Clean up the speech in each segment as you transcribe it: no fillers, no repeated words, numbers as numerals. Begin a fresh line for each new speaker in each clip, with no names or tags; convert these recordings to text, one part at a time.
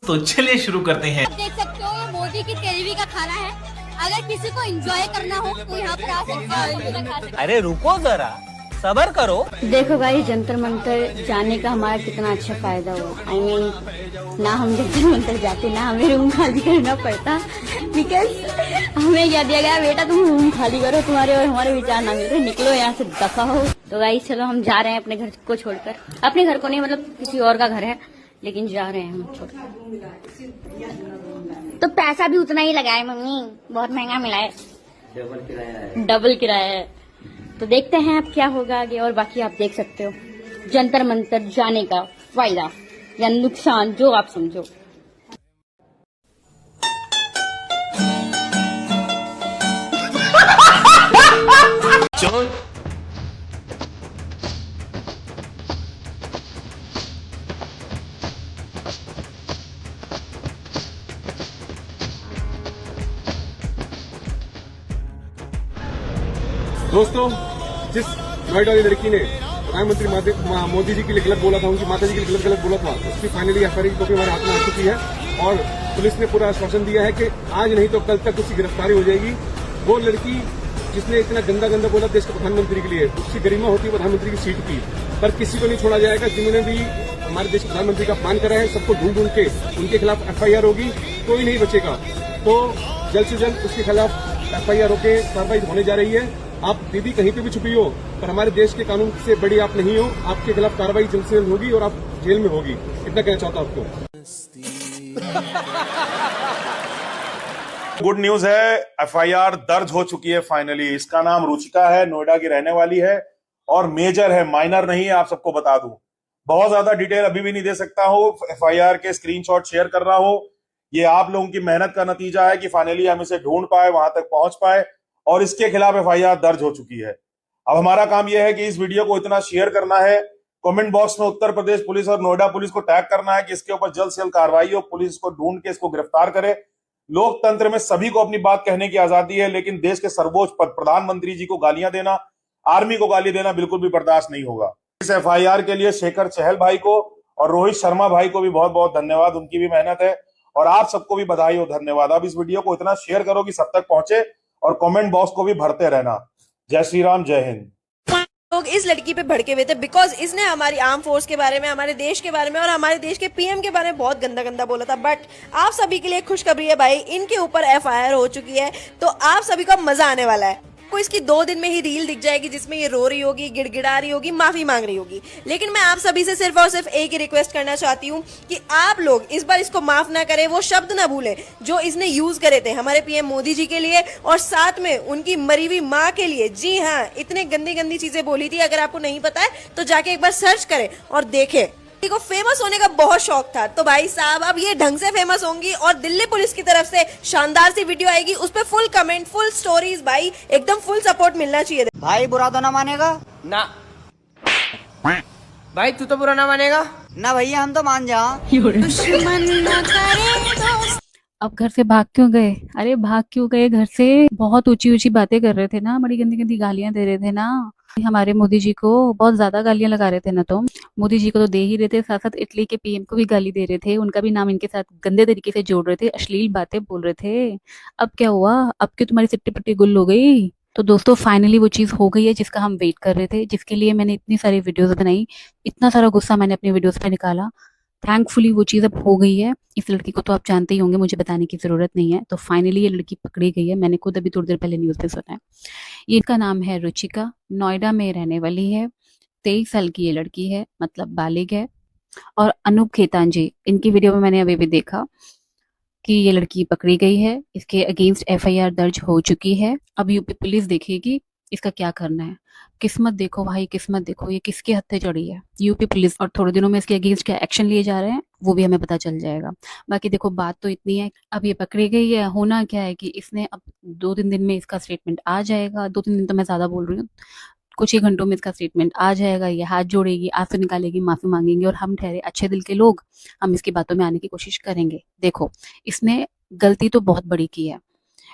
तो चलिए शुरू करते हैं।
देख सकते हो ये मोदी की तेरहवीं का खाना है। अगर किसी को एंजॉय करना हो तो यहाँ पर आ सकते हो।
अरे रुको जरा, सबर करो।
देखो भाई, जंतर मंतर जाने का हमारा कितना अच्छा फायदा हुआ। I mean, ना हम जंतर मंतर जाते, ना हमें रूम खाली करना पड़ता, बिकॉज हमें क्या दिया गया, बेटा तुम रूम खाली करो, तुम्हारे और हमारे विचार ना मिल रहे, निकलो यहाँ से, दफा हो। तो भाई चलो हम जा रहे हैं अपने घर को छोड़कर। अपने घर को नहीं, मतलब किसी और का घर है, लेकिन जा रहे हैं हम छोड़कर। तो पैसा भी उतना ही लगाए मम्मी, बहुत महंगा मिला है, डबल किराया है। तो देखते हैं अब क्या होगा आगे। और बाकी आप देख सकते हो जंतर मंतर जाने का फायदा या नुकसान, जो आप समझो।
दोस्तों, जिस नोएडा वाली लड़की ने प्रधानमंत्री मोदी जी के लिए गलत बोला था, उनकी माता जी के लिए गलत बोला था, उसकी फाइनली एफआईआर की कॉपी हमारे हाथ में आ चुकी है और पुलिस ने पूरा आश्वासन दिया है कि आज नहीं तो कल तक उसकी गिरफ्तारी हो जाएगी। वो लड़की जिसने इतना गंदा गंदा बोला देश के प्रधानमंत्री के लिए, उसकी गरिमा होती है प्रधानमंत्री की सीट की, पर किसी को नहीं छोड़ा जाएगा। जिन्होंने भी हमारे देश के प्रधानमंत्री का अपमान करा है, सबको ढूंढ ढूंढ के उनके खिलाफ एफआईआर होगी, कोई नहीं बचेगा। तो जल्द से जल्द उसके खिलाफ एफआईआर होकर कार्रवाई होने जा रही है। आप दीदी कहीं पे भी छुपी हो, पर हमारे देश के कानून से बड़ी आप नहीं हो। आपके खिलाफ कार्रवाई जल्द से जल्द होगी और आप जेल में होगी। इतना कहना चाहता हूं आपको।
गुड न्यूज है, एफआईआर दर्ज हो चुकी है फाइनली। इसका नाम रुचिका है, नोएडा की रहने वाली है और मेजर है, माइनर नहीं है। आप सबको बता दूं, बहुत ज्यादा डिटेल अभी भी नहीं दे सकता हूं। एफआईआर के स्क्रीनशॉट शेयर कर रहा हूं। ये आप लोगों की मेहनत का नतीजा है कि फाइनली हम इसे ढूंढ पाए, वहां तक पहुंच पाए और इसके खिलाफ एफआईआर दर्ज हो चुकी है। अब हमारा काम यह है कि इस वीडियो को इतना शेयर करना है, कमेंट बॉक्स में उत्तर प्रदेश पुलिस और नोएडा पुलिस को टैग करना है कि इसके ऊपर जल्द से जल्द कार्रवाई हो, पुलिस इसको ढूंढ के इसको गिरफ्तार करे। लोकतंत्र में सभी को अपनी बात कहने की आजादी है, लेकिन देश के सर्वोच्च पद प्रधानमंत्री जी को गालियां देना, आर्मी को गाली देना बिल्कुल भी बर्दाश्त नहीं होगा। इस एफआईआर के लिए शेखर चहल भाई को और रोहित शर्मा भाई को भी बहुत बहुत धन्यवाद, उनकी भी मेहनत है। और आप सबको भी बधाई और धन्यवाद। अब इस वीडियो को इतना शेयर करो कि सब तक पहुंचे और कमेंट बॉक्स को भी भरते रहना। जय श्री राम, जय हिंद।
लोग इस लड़की पे भड़के हुए थे बिकॉज इसने हमारी आर्म फोर्स के बारे में, हमारे देश के बारे में और हमारे देश के पीएम के बारे में बहुत गंदा गंदा बोला था। बट आप सभी के लिए खुशखबरी है भाई, इनके ऊपर एफआईआर हो चुकी है, तो आप सभी को मजा आने वाला है। को इसकी 2 दिन में ही रील दिख जाएगी जिसमें ये रो रही होगी, गिड़गिड़ा रही होगी, माफी मांग रही होगी। लेकिन मैं आप सभी से सिर्फ और सिर्फ एक ही रिक्वेस्ट करना चाहती हूँ कि आप लोग इस बार इसको माफ ना करें, वो शब्द ना भूलें जो इसने यूज करे थे हमारे पीएम मोदी जी के लिए और साथ में उनकी मरी हुई माँ के लिए। जी हाँ, इतने गंदी गंदी चीजें बोली थी। अगर आपको नहीं पता है तो जाके एक बार सर्च करें और देखें। को फेमस होने का बहुत शौक था, तो भाई साहब अब ये ढंग से फेमस होंगी और दिल्ली पुलिस की तरफ से शानदार सी वीडियो आएगी, उस पे फुल कमेंट, फुल स्टोरीज, भाई एकदम फुल सपोर्ट मिलना चाहिए।
भाई बुरा तो ना मानेगा
ना भाई, तू तो बुरा ना मानेगा
ना भैया, हम तो मान जा।
अब घर से भाग क्यों गए? अरे भाग क्यों गए घर से? बहुत ऊंची ऊंची बातें कर रहे थे ना, बड़ी गंदी गंदी गालियां दे रहे थे ना हमारे मोदी जी को, बहुत ज्यादा गालियां लगा रहे थे ना। तो मोदी जी को तो दे ही रहे थे, साथ साथ इटली के पीएम को भी गाली दे रहे थे, उनका भी नाम इनके साथ गंदे तरीके से जोड़ रहे थे, अश्लील बातें बोल रहे थे। अब क्या हुआ? अब क्यों तुम्हारी सिट्टी पट्टी गुल हो गई? तो दोस्तों फाइनली वो चीज हो गई है जिसका हम वेट कर रहे थे, जिसके लिए मैंने इतनी सारी वीडियोस बनाई, इतना सारा गुस्सा मैंने अपनी वीडियोस पे निकाला। थैंकफुली वो चीज़ अब हो गई है। इस लड़की को तो आप जानते ही होंगे, मुझे बताने की ज़रूरत नहीं है। तो फाइनली ये लड़की पकड़ी गई है, मैंने खुद अभी थोड़ी देर पहले न्यूज़ पे सुना है। ये इनका नाम है रुचिका, नोएडा में रहने वाली है, 23 साल की ये लड़की है, मतलब बालिग है। और अनूप खेतान जी, इनकी वीडियो में मैंने अभी भी देखा कि ये लड़की पकड़ी गई है, इसके अगेंस्ट एफआईआर दर्ज हो चुकी है। अब यूपी पुलिस देखेगी इसका क्या करना है। किस्मत देखो भाई, किस्मत देखो, ये किसके हत्थे चढ़ी है, यूपी पुलिस। और थोड़े दिनों में इसके अगेंस्ट क्या एक्शन लिए जा रहे हैं वो भी हमें पता चल जाएगा। बाकी देखो बात तो इतनी है, अब ये पकड़ी गई है, होना क्या है कि इसने अब 2-3 दिन में इसका स्टेटमेंट आ जाएगा। 2-3 दिन तो मैं ज्यादा बोल रही हूँ, कुछ ही घंटों में इसका स्टेटमेंट आ जाएगा। ये हाथ जोड़ेगी, आंसू निकालेगी, माफी मांगेंगे और हम ठहरे अच्छे दिल के लोग, हम इसकी बातों में आने की कोशिश करेंगे। देखो इसने गलती तो बहुत बड़ी की है,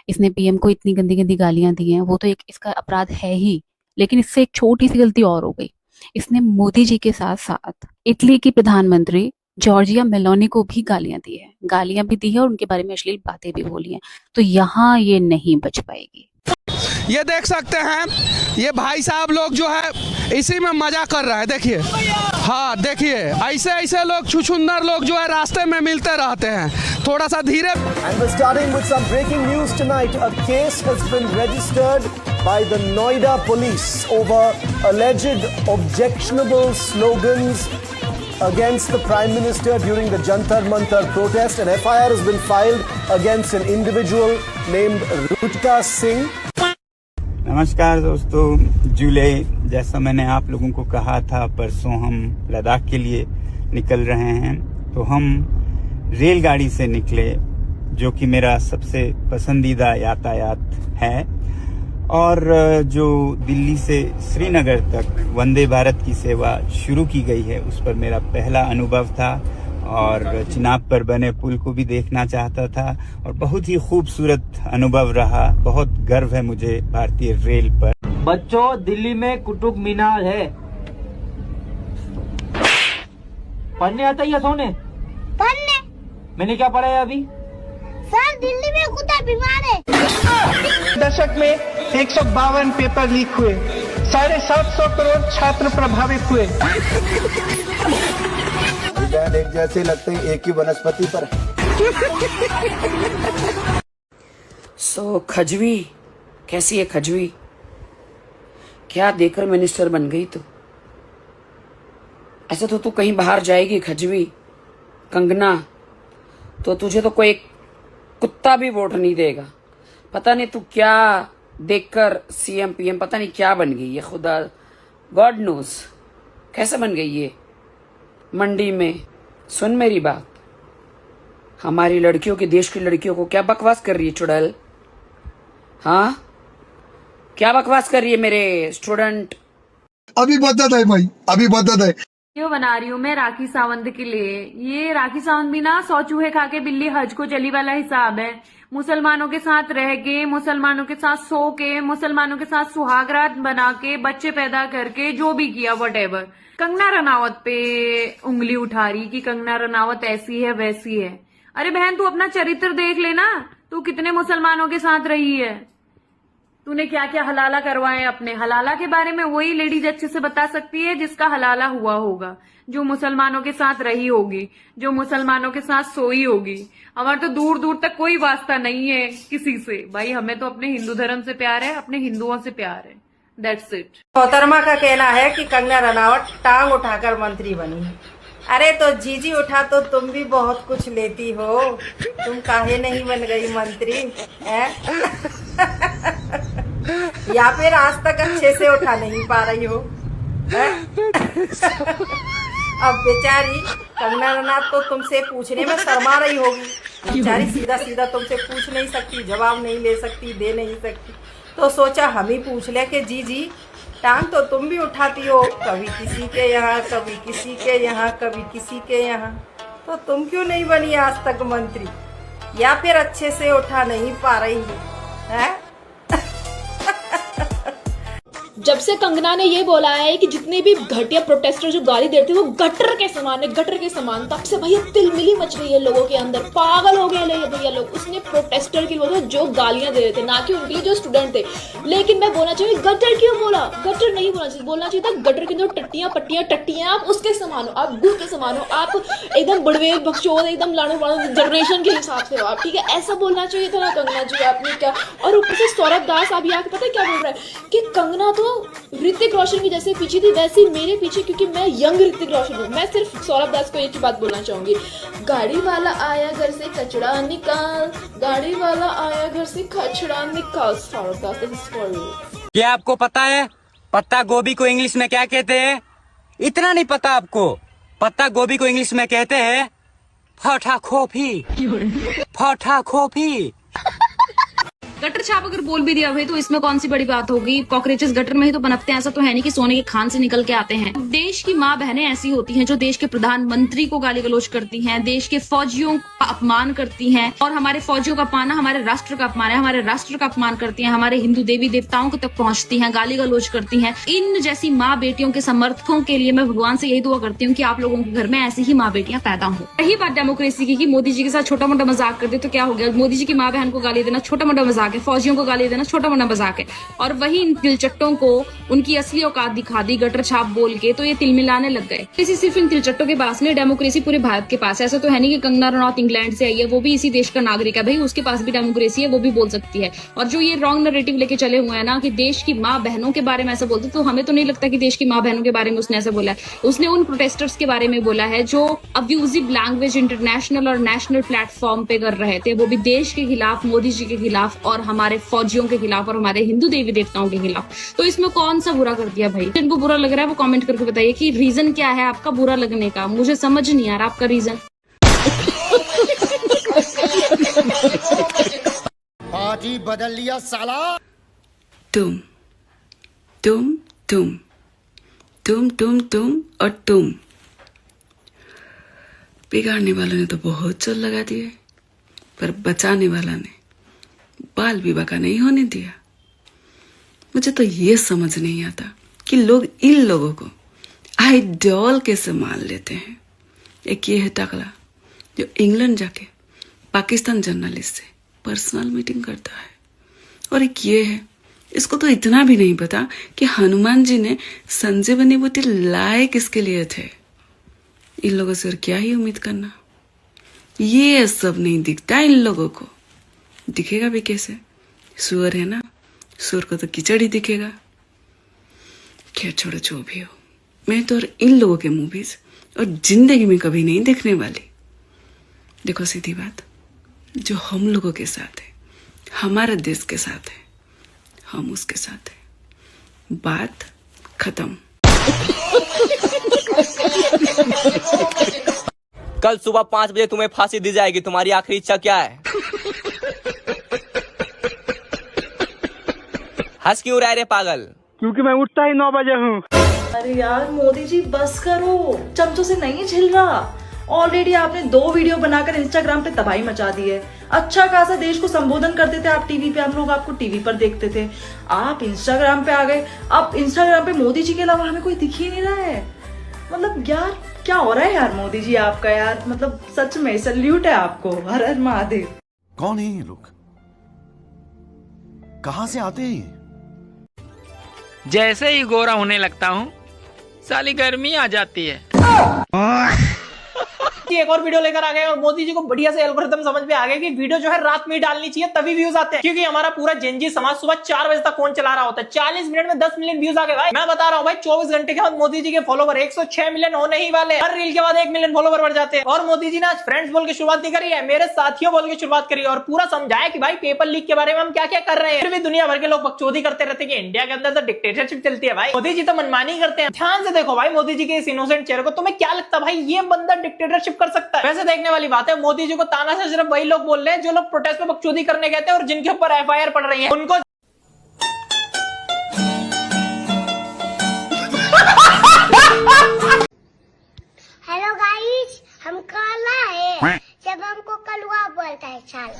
इसने पीएम को इतनी गंदी गंदी गालियां दी हैं, वो तो एक इसका अपराध है ही, लेकिन इससे एक छोटी सी गलती और हो गई। इसने मोदी जी के साथ साथ इटली की प्रधानमंत्री जॉर्जिया मेलोनी को भी गालियां दी है, गालियां भी दी है और उनके बारे में अश्लील बातें भी बोली हैं। तो यहाँ ये नहीं बच पाएगी।
ये देख सकते हैं, ये भाई साहब लोग जो है इसी में मजा कर रहा है। देखिए, हाँ देखिए, ऐसे ऐसे लोग छुछुंदर लोग जो है रास्ते में मिलते रहते हैं। थोड़ा सा धीरे।
And we're starting with some breaking news tonight. A case has been registered by the Noida police over alleged objectionable slogans against the Prime Minister during the Jantar Mantar protest. An FIR has been filed against an individual named Ruchika Singh.
नमस्कार दोस्तों, जुलाई जैसा मैंने आप लोगों को कहा था, परसों हम लद्दाख के लिए निकल रहे हैं। तो हम रेलगाड़ी से निकले, जो कि मेरा सबसे पसंदीदा यातायात है। और जो दिल्ली से श्रीनगर तक वंदे भारत की सेवा शुरू की गई है, उस पर मेरा पहला अनुभव था और चिनाब पर बने पुल को भी देखना चाहता था और बहुत ही खूबसूरत अनुभव रहा। बहुत गर्व है मुझे भारतीय रेल पर।
बच्चों, दिल्ली में कुतुब मीनार है। पढ़ने आता है या सोने?
पढ़ने।
मैंने क्या पढ़ा है अभी?
सर, दिल्ली में कुत्ता बीमार है।
दशक में 152 पेपर लीक हुए, 750 करोड़ छात्र प्रभावित हुए।
एक जैसे लगते हैं, एक ही वनस्पति पर।
खजवी कैसी है? खजवी क्या देकर मिनिस्टर बन गई? तो ऐसा तो तू कहीं बाहर जाएगी खजवी। कंगना, तो तुझे तो कोई कुत्ता भी वोट नहीं देगा। पता नहीं तू क्या देखकर सीएम पीएम पता नहीं क्या बन गई है। खुदा गॉड नोज कैसे बन गई है। मंडी में सुन मेरी बात, हमारी लड़कियों की, देश की लड़कियों को क्या बकवास कर रही है चुड़ैल? हाँ, क्या बकवास कर रही है मेरे स्टूडेंट?
अभी बदत है भाई, अभी बदत है।
वीडियो बना रही हूँ मैं राखी सावंत के लिए। ये राखी सावंत भी ना 100 चूहे खा के बिल्ली हज को चली वाला हिसाब है। मुसलमानों के साथ रह के, मुसलमानों के साथ सो के, मुसलमानों के साथ सुहागरात बना के, बच्चे पैदा करके, जो भी किया व्हाटएवर। कंगना रनावत पे उंगली उठा रही कि कंगना रनावत ऐसी है वैसी है। अरे बहन, तू अपना चरित्र देख लेना। तू कितने मुसलमानों के साथ रही है, तूने क्या क्या हलाला करवाए अपने। हलाला के बारे में वही लेडीज अच्छे से बता सकती है जिसका हलाला हुआ होगा, जो मुसलमानों के साथ रही होगी, जो मुसलमानों के साथ सोई होगी। हमारा तो दूर दूर तक कोई वास्ता नहीं है किसी से भाई। हमें तो अपने हिंदू धर्म से प्यार है, अपने हिंदुओं से प्यार है। That's it।
मोहतरमा का कहना है कि कंगना रनावत टांग उठाकर मंत्री बनी। अरे तो जीजी उठा तो तुम भी बहुत कुछ लेती हो, तुम काहे नहीं बन गई मंत्री है? या फिर आज तक अच्छे से उठा नहीं पा रही हो है? अब बेचारी कंगना रनावत तो तुमसे पूछने में शर्मा रही होगी। बेचारी सीधा सीधा तुमसे पूछ नहीं सकती, जवाब नहीं ले सकती, दे नहीं सकती। तो सोचा हम ही पूछ ले कि जी टांग तो तुम भी उठाती हो, कभी किसी के यहाँ, कभी किसी के यहाँ, कभी किसी के यहाँ। तो तुम क्यों नहीं बनी आज तक मंत्री? या फिर अच्छे से उठा नहीं पा रही है?
जब से कंगना ने ये बोला है कि जितने भी घटिया प्रोटेस्टर जो गाली देते हैं वो गटर के समान है, गटर के समान, तब से भैया तिलमिली मच रही है लोगों के अंदर। पागल हो गए भैया लोग। उसने प्रोटेस्टर के लिए जो गालियां दे रहे थे, ना कि उनके लिए जो स्टूडेंट थे। लेकिन मैं बोलना चाहिए गटर क्यों बोला? गटर नहीं बोलना चाहिए, बोलना चाहिए था गटर के अंदर टट्टियां पट्टियां टट्टियां। आप उसके समान हो, आप गुह के समान हो, आप एकदम बड़वे बकचोद, एकदम लाड़ो वाड़ो जनरेशन के हिसाब से हो आप, ठीक है? ऐसा बोलना चाहिए था ना कंगना जी, आपने क्या। और ऊपर से सौरभ दास अभी आके पता है क्या बोल रहा है कि कंगना तो ऋतिक रोशन की जैसे पीछे थी वैसे मेरे पीछे, क्योंकि मैं यंग ऋतिक रोशन हूँ। मैं सिर्फ सौरभ दास को एक ही बात बोलना चाहूंगी, गाड़ी वाला आया घर से कचड़ा निकाल, गाड़ी वाला आया घर से कचड़ा निकाल। सौरभ दास, दिस इज फॉर यू।
क्या आपको पता है पत्ता गोभी को इंग्लिश में क्या कहते हैं? इतना नहीं पता आपको? पत्ता गोभी को इंग्लिश में कहते हैं फटा खोफी। फटा खोफी।
गटर छाप अगर बोल भी दिया भाई तो इसमें कौन सी बड़ी बात होगी। कॉकरोचेस गटर में ही तो पनपते हैं, ऐसा तो है नहीं कि सोने के खान से निकल के आते हैं। देश की माँ बहनें ऐसी होती हैं जो देश के प्रधानमंत्री को गाली गलौज करती हैं, देश के फौजियों का अपमान करती हैं, और हमारे फौजियों का अपमान हमारे राष्ट्र का अपमान है, हमारे राष्ट्र का अपमान करती हैं, हमारे हिंदू देवी देवताओं को तक पहुंचती हैं, गाली गलौज करती हैं। इन जैसी माँ बेटियों के समर्थकों के लिए मैं भगवान से यही दुआ करती हूँ कि आप लोगों के घर में ऐसी ही माँ बेटियां पैदा हो। रही बात डेमोक्रेसी की, मोदी जी के साथ छोटा मोटा मजाक कर दे तो क्या हो गया। मोदी जी की माँ बहन को गाली देना छोटा मोटा मजाक है, फौजियों को गाली देना छोटा मोटा मजाक है, और वही इन तिलचट्टों को उनकी असली औकात दिखा दी गटर छाप बोल के, तो ये तिल मिलाने लग गए। इसी सिर्फ इन तिलचट्टों के पास नहीं, डेमोक्रेसी पूरे भारत के पास है। ऐसा तो है नहीं कि कंगना रनौत इंग्लैंड से आई है, वो भी इसी देश का नागरिक है भाई, उसके पास भी डेमोक्रेसी है, वो भी बोल सकती है। और जो ये रॉन्ग नैरेटिव लेके चले हुए हैं ना कि देश की माँ बहनों के बारे में ऐसा बोलते, तो हमें तो नहीं लगता कि देश की माँ बहनों के बारे में उसने ऐसा बोला है। उसने उन प्रोटेस्टर्स के बारे में बोला है जो अब्यूजिव लैंग्वेज इंटरनेशनल और नेशनल प्लेटफॉर्म पे कर रहे थे, वो भी देश के खिलाफ, मोदी जी के खिलाफ, और हमारे फौजियों के खिलाफ, और हमारे हिंदू देवी देवताओं के खिलाफ। तो इसमें कौन सा बुरा कर दिया भाई? जिनको बुरा लग रहा है वो कमेंट करके बताइए कि रीजन क्या है आपका बुरा लगने का। मुझे समझ नहीं आ रहा आपका रीजन।
पार्टी बदल लिया साला।
तुम तुम तुम तुम तुम तुम और तुम बिगाड़ने वालों ने तो बहुत चोट लगा दिए, पर बचाने वाला ने बाल भी बका नहीं होने दिया। मुझे तो ये समझ नहीं आता कि लोग इन लोगों को आइडॉल कैसे मान लेते हैं। एक ये है टकला जो इंग्लैंड जाके पाकिस्तान जर्नलिस्ट से पर्सनल मीटिंग करता है, और एक ये है, इसको तो इतना भी नहीं पता कि हनुमान जी ने संजीवनी बूटी लाए किसके लिए थे। इन लोगों से और क्या ही उम्मीद करना। ये सब नहीं दिखता इन लोगों को, दिखेगा भी कैसे? सुअर है ना, सुअर को तो कीचड़ ही दिखेगा। क्या छोड़ो, जो भी हो, मैं तो और इन लोगों के मूवीज और जिंदगी में कभी नहीं देखने वाली। देखो सीधी बात, जो हम लोगों के साथ है, हमारे देश के साथ है, हम उसके साथ है। बात खत्म।
कल सुबह 5 बजे तुम्हें फांसी दी जाएगी। तुम्हारी आखिरी इच्छा क्या है? हंस क्यों रहा रे पागल?
क्योंकि मैं उठता ही 9 बजे हूँ।
अरे यार मोदी जी बस करो, चमचों से नहीं झिल रहा। ऑलरेडी आपने 2 वीडियो बनाकर इंस्टाग्राम पे तबाही मचा दी है। अच्छा खासा देश को संबोधन करते थे आप टीवी पे, हम लोग आपको टीवी पर देखते थे। आप इंस्टाग्राम पे आ गए। अब इंस्टाग्राम पे मोदी जी के अलावा हमें कोई दिख ही नहीं रहा है। मतलब यार क्या हो रहा है यार मोदी जी आपका? यार मतलब सच में सल्यूट है आपको। हर हर महादेव।
कौन है ये लोग? कहां से आते हैं?
जैसे ही गोरा होने लगता हूँ साली गर्मी आ जाती है।
एक और वीडियो लेकर आ गए और मोदी जी को बढ़िया से एल्गोरिथम समझ में आ गया कि वीडियो जो है रात में ही डालनी चाहिए, तभी व्यूज आते हैं। क्योंकि हमारा पूरा जेनजी समाज सुबह 4 बजे तक फोन चला रहा होता है। 40 मिनट में 10 मिलियन व्यूज आ गए भाई। मैं बता रहा हूँ भाई, 24 घंटे के बाद मोदी जी के फॉलोवर 106 मिलियन होने ही वाले। हर रील के बाद 1 मिलियन फॉलोवर बढ़ जाते हैं। और मोदी जी ने आज फ्रेंड्स बोल के शुरुआत नहीं करी है, मेरे साथियों बोल के शुरुआत करी और पूरा समझाया कि भाई पेपर लीक के बारे में हम क्या क्या कर रहे हैं। फिर भी दुनिया भर के लोग बकचोदी करते रहते हैं कि इंडिया के अंदर तो डिक्टेटरशिप चलती है भाई, मोदी जी तो मनमानी करते हैं। ध्यान से देखो भाई मोदी जी के इस इनोसेंट चेहरे को, तुम्हें क्या लगता है भाई ये बंदा डिक्टेटरशिप कर सकता है? वैसे देखने वाली बात है, मोदी जी को ताना से सिर्फ वही लोग बोल रहे हैं जो लोग प्रोटेस्ट में बकचोदी करने गए थे और जिनके ऊपर एफआईआर पड़ रही है उनको।
हेलो गाइस, हम काला है जब हमको कलवा बोलता है साला।